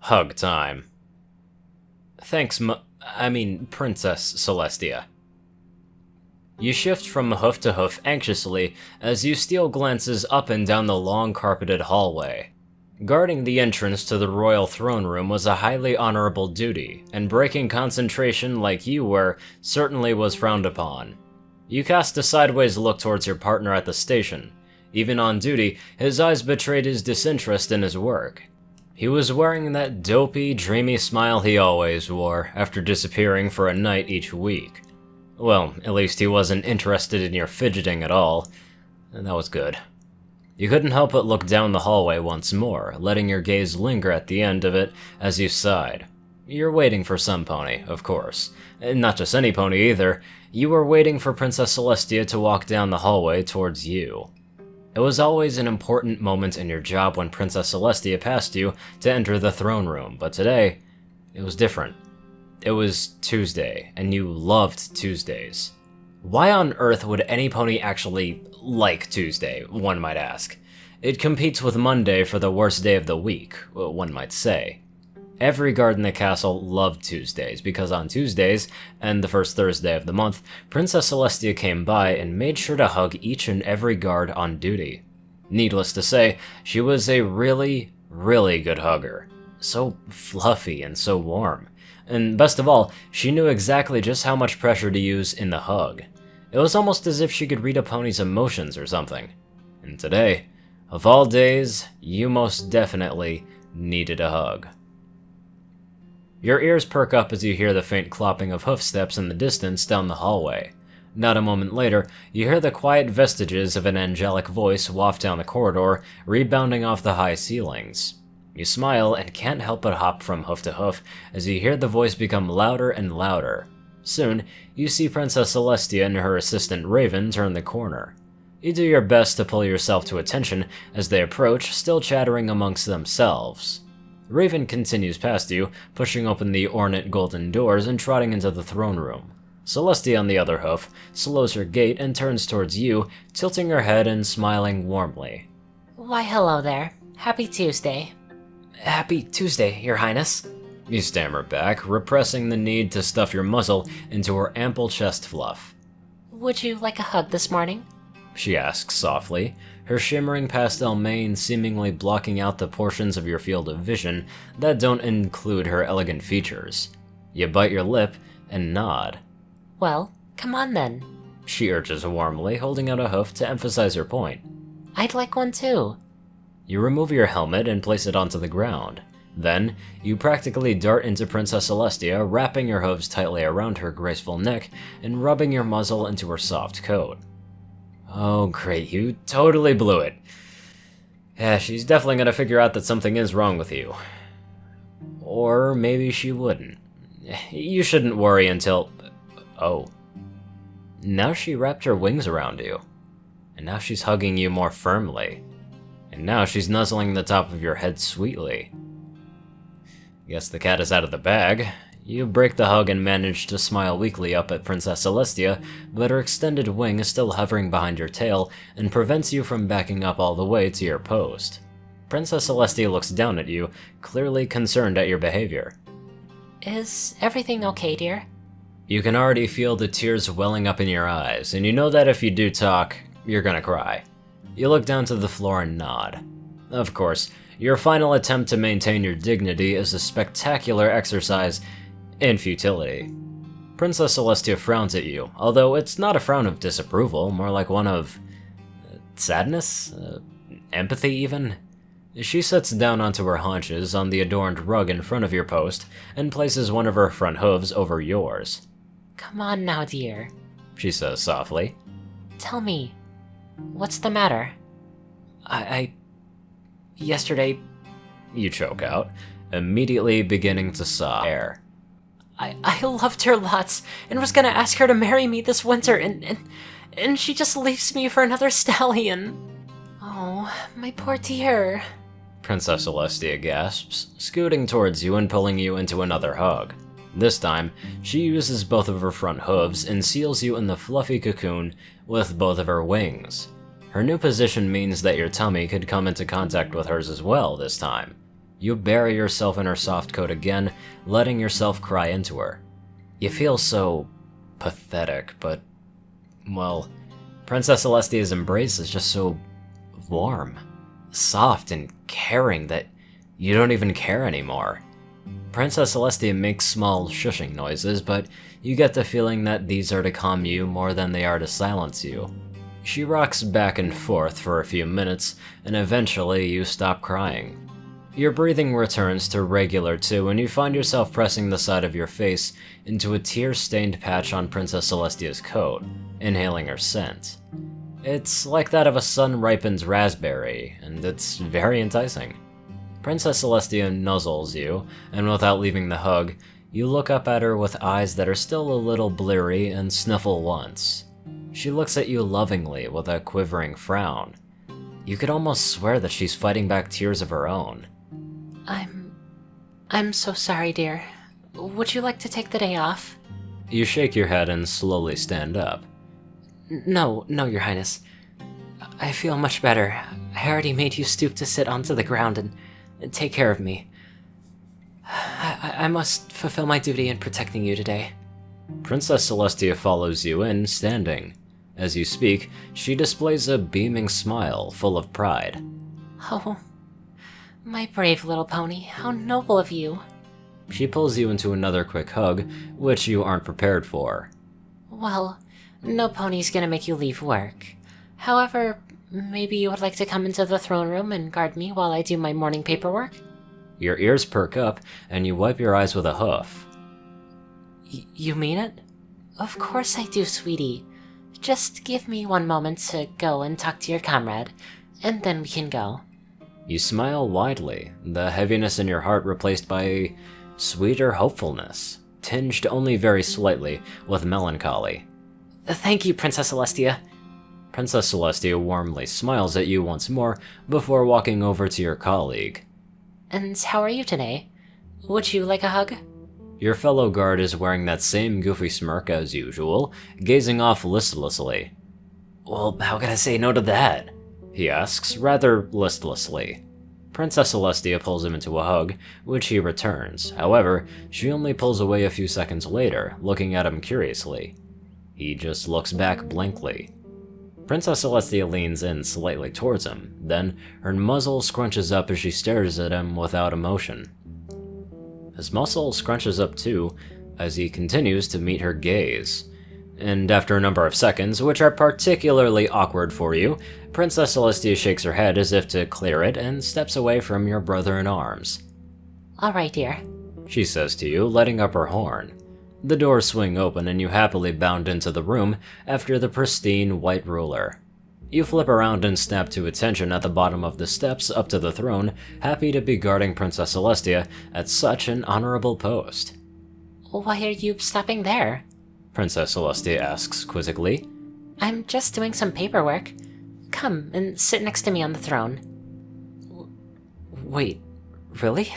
Hug time. Thanks, Princess Celestia. You shift from hoof to hoof anxiously as you steal glances up and down the long carpeted hallway. Guarding the entrance to the royal throne room was a highly honorable duty, and breaking concentration like you were certainly was frowned upon. You cast a sideways look towards your partner at the station. Even on duty, his eyes betrayed his disinterest in his work. He was wearing that dopey, dreamy smile he always wore after disappearing for a night each week. Well, at least he wasn't interested in your fidgeting at all, and that was good. You couldn't help but look down the hallway once more, letting your gaze linger at the end of it as you sighed. You're waiting for some pony, of course. Not just any pony either. You were waiting for Princess Celestia to walk down the hallway towards you. It was always an important moment in your job when Princess Celestia passed you to enter the throne room, but today, it was different. It was Tuesday, and you loved Tuesdays. Why on earth would any pony actually like Tuesday, one might ask? It competes with Monday for the worst day of the week, one might say. Every guard in the castle loved Tuesdays, because on Tuesdays, and the first Thursday of the month, Princess Celestia came by and made sure to hug each and every guard on duty. Needless to say, she was a really, really good hugger. So fluffy and so warm. And best of all, she knew exactly just how much pressure to use in the hug. It was almost as if she could read a pony's emotions or something. And today, of all days, you most definitely needed a hug. Your ears perk up as you hear the faint clopping of hoofsteps in the distance down the hallway. Not a moment later, you hear the quiet vestiges of an angelic voice waft down the corridor, rebounding off the high ceilings. You smile and can't help but hop from hoof to hoof as you hear the voice become louder and louder. Soon, you see Princess Celestia and her assistant Raven turn the corner. You do your best to pull yourself to attention as they approach, still chattering amongst themselves. Raven continues past you, pushing open the ornate golden doors and trotting into the throne room. Celestia, on the other hoof, slows her gait and turns towards you, tilting her head and smiling warmly. Why, hello there. Happy Tuesday. Happy Tuesday, Your Highness. You stammer back, repressing the need to stuff your muzzle into her ample chest fluff. Would you like a hug this morning? She asks softly, her shimmering pastel mane seemingly blocking out the portions of your field of vision that don't include her elegant features. You bite your lip and nod. Well, come on then, she urges warmly, holding out a hoof to emphasize her point. I'd like one too. You remove your helmet and place it onto the ground. Then, you practically dart into Princess Celestia, wrapping your hooves tightly around her graceful neck and rubbing your muzzle into her soft coat. Oh great, you totally blew it. Yeah, she's definitely gonna figure out that something is wrong with you. Or maybe she wouldn't. You shouldn't worry until... Oh. Now she wrapped her wings around you. And now she's hugging you more firmly. And now she's nuzzling the top of your head sweetly. Guess the cat is out of the bag. You break the hug and manage to smile weakly up at Princess Celestia, but her extended wing is still hovering behind your tail and prevents you from backing up all the way to your post. Princess Celestia looks down at you, clearly concerned at your behavior. Is everything okay, dear? You can already feel the tears welling up in your eyes, and you know that if you do talk, you're gonna cry. You look down to the floor and nod. Of course, your final attempt to maintain your dignity is a spectacular exercise in futility. Princess Celestia frowns at you, although it's not a frown of disapproval, more like one of... sadness? Empathy, even? She sits down onto her haunches on the adorned rug in front of your post and places one of her front hooves over yours. Come on now, dear, she says softly. Tell me, what's the matter? Yesterday, you choke out, immediately beginning to sob. I loved her lots, and was gonna ask her to marry me this winter, and she just leaves me for another stallion. Oh, my poor dear. Princess Celestia gasps, scooting towards you and pulling you into another hug. This time, she uses both of her front hooves and seals you in the fluffy cocoon with both of her wings. Her new position means that your tummy could come into contact with hers as well this time. You bury yourself in her soft coat again, letting yourself cry into her. You feel so pathetic, but, well, Princess Celestia's embrace is just so warm, soft, and caring that you don't even care anymore. Princess Celestia makes small shushing noises, but you get the feeling that these are to calm you more than they are to silence you. She rocks back and forth for a few minutes, and eventually you stop crying. Your breathing returns to regular too, and you find yourself pressing the side of your face into a tear-stained patch on Princess Celestia's coat, inhaling her scent. It's like that of a sun-ripened raspberry, and it's very enticing. Princess Celestia nuzzles you, and without leaving the hug, you look up at her with eyes that are still a little bleary and sniffle once. She looks at you lovingly with a quivering frown. You could almost swear that she's fighting back tears of her own. I'm so sorry, dear. Would you like to take the day off? You shake your head and slowly stand up. No, Your Highness. I feel much better. I already made you stoop to sit onto the ground and take care of me. I must fulfill my duty in protecting you today. Princess Celestia follows you in, standing. As you speak, she displays a beaming smile full of pride. Oh, my brave little pony, how noble of you. She pulls you into another quick hug, which you aren't prepared for. Well, no pony's gonna make you leave work. However, maybe you would like to come into the throne room and guard me while I do my morning paperwork? Your ears perk up, and you wipe your eyes with a hoof. You mean it? Of course I do, sweetie. Just give me one moment to go and talk to your comrade, and then we can go. You smile widely, the heaviness in your heart replaced by a sweeter hopefulness, tinged only very slightly with melancholy. Thank you, Princess Celestia. Princess Celestia warmly smiles at you once more before walking over to your colleague. And how are you today? Would you like a hug? Your fellow guard is wearing that same goofy smirk as usual, gazing off listlessly. Well, how can I say no to that? He asks, rather listlessly. Princess Celestia pulls him into a hug, which he returns. However, she only pulls away a few seconds later, looking at him curiously. He just looks back blankly. Princess Celestia leans in slightly towards him, then her muzzle scrunches up as she stares at him without emotion. His muzzle scrunches up too, as he continues to meet her gaze. And after a number of seconds, which are particularly awkward for you, Princess Celestia shakes her head as if to clear it and steps away from your brother in arms. Alright, dear, she says to you, letting up her horn. The doors swing open and you happily bound into the room after the pristine white ruler. You flip around and snap to attention at the bottom of the steps up to the throne, happy to be guarding Princess Celestia at such an honorable post. Why are you stopping there? Princess Celestia asks quizzically. I'm just doing some paperwork. Come and sit next to me on the throne. Wait, really?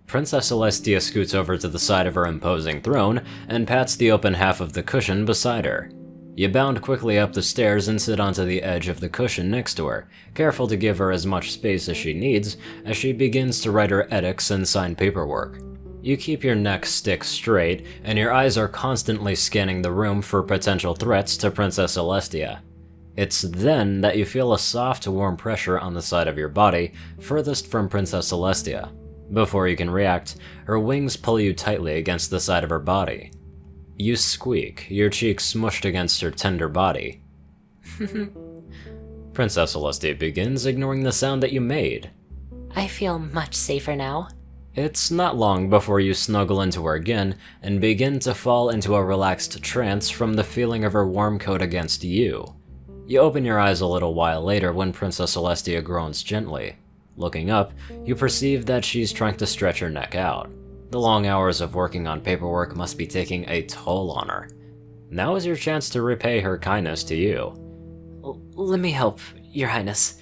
Princess Celestia scoots over to the side of her imposing throne and pats the open half of the cushion beside her. You bound quickly up the stairs and sit onto the edge of the cushion next to her, careful to give her as much space as she needs as she begins to write her edicts and sign paperwork. You keep your neck stick straight, and your eyes are constantly scanning the room for potential threats to Princess Celestia. It's then that you feel a soft, warm pressure on the side of your body, furthest from Princess Celestia. Before you can react, her wings pull you tightly against the side of her body. You squeak, your cheeks smushed against her tender body. Princess Celestia begins, ignoring the sound that you made. I feel much safer now. It's not long before you snuggle into her again and begin to fall into a relaxed trance from the feeling of her warm coat against you. You open your eyes a little while later when Princess Celestia groans gently. Looking up, you perceive that she's trying to stretch her neck out. The long hours of working on paperwork must be taking a toll on her. Now is your chance to repay her kindness to you. Let me help, Your Highness.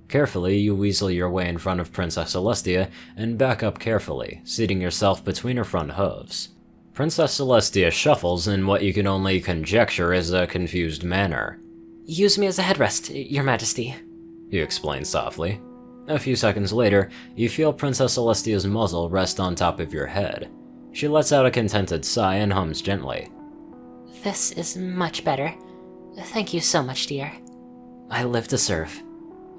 Carefully, you weasel your way in front of Princess Celestia and back up carefully, seating yourself between her front hooves. Princess Celestia shuffles in what you can only conjecture is a confused manner. Use me as a headrest, Your Majesty. You explain softly. A few seconds later, you feel Princess Celestia's muzzle rest on top of your head. She lets out a contented sigh and hums gently. This is much better. Thank you so much, dear. I live to serve.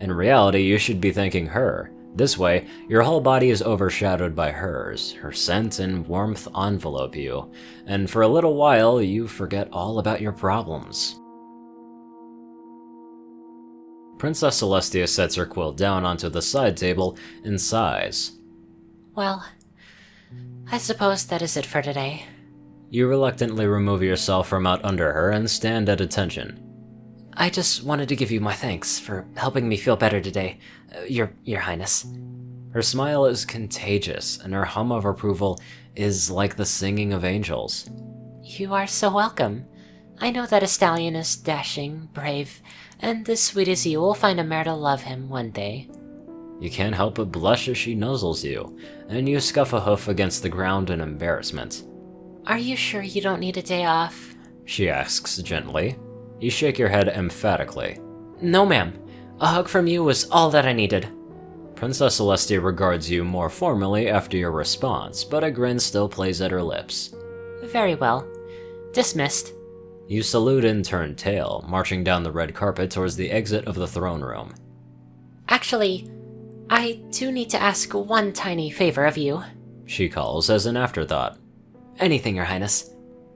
In reality, you should be thanking her. This way, your whole body is overshadowed by hers. Her scent and warmth envelope you, and for a little while, you forget all about your problems. Princess Celestia sets her quilt down onto the side table and sighs. Well, I suppose that is it for today. You reluctantly remove yourself from out under her and stand at attention. I just wanted to give you my thanks for helping me feel better today, Your Highness. Her smile is contagious, and her hum of approval is like the singing of angels. You are so welcome. I know that a stallion is dashing, brave, and as sweet as you will find a mare to love him one day. You can't help but blush as she nuzzles you, and you scuff a hoof against the ground in embarrassment. Are you sure you don't need a day off? She asks gently. You shake your head emphatically. No, ma'am. A hug from you was all that I needed. Princess Celestia regards you more formally after your response, but a grin still plays at her lips. Very well. Dismissed. You salute and turn tail, marching down the red carpet towards the exit of the throne room. Actually, I do need to ask one tiny favor of you, she calls as an afterthought. Anything, Your Highness.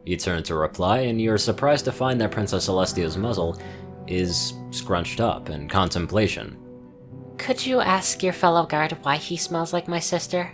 You turn to reply, and you're surprised to find that Princess Celestia's muzzle is scrunched up in contemplation. Could you ask your fellow guard why he smells like my sister?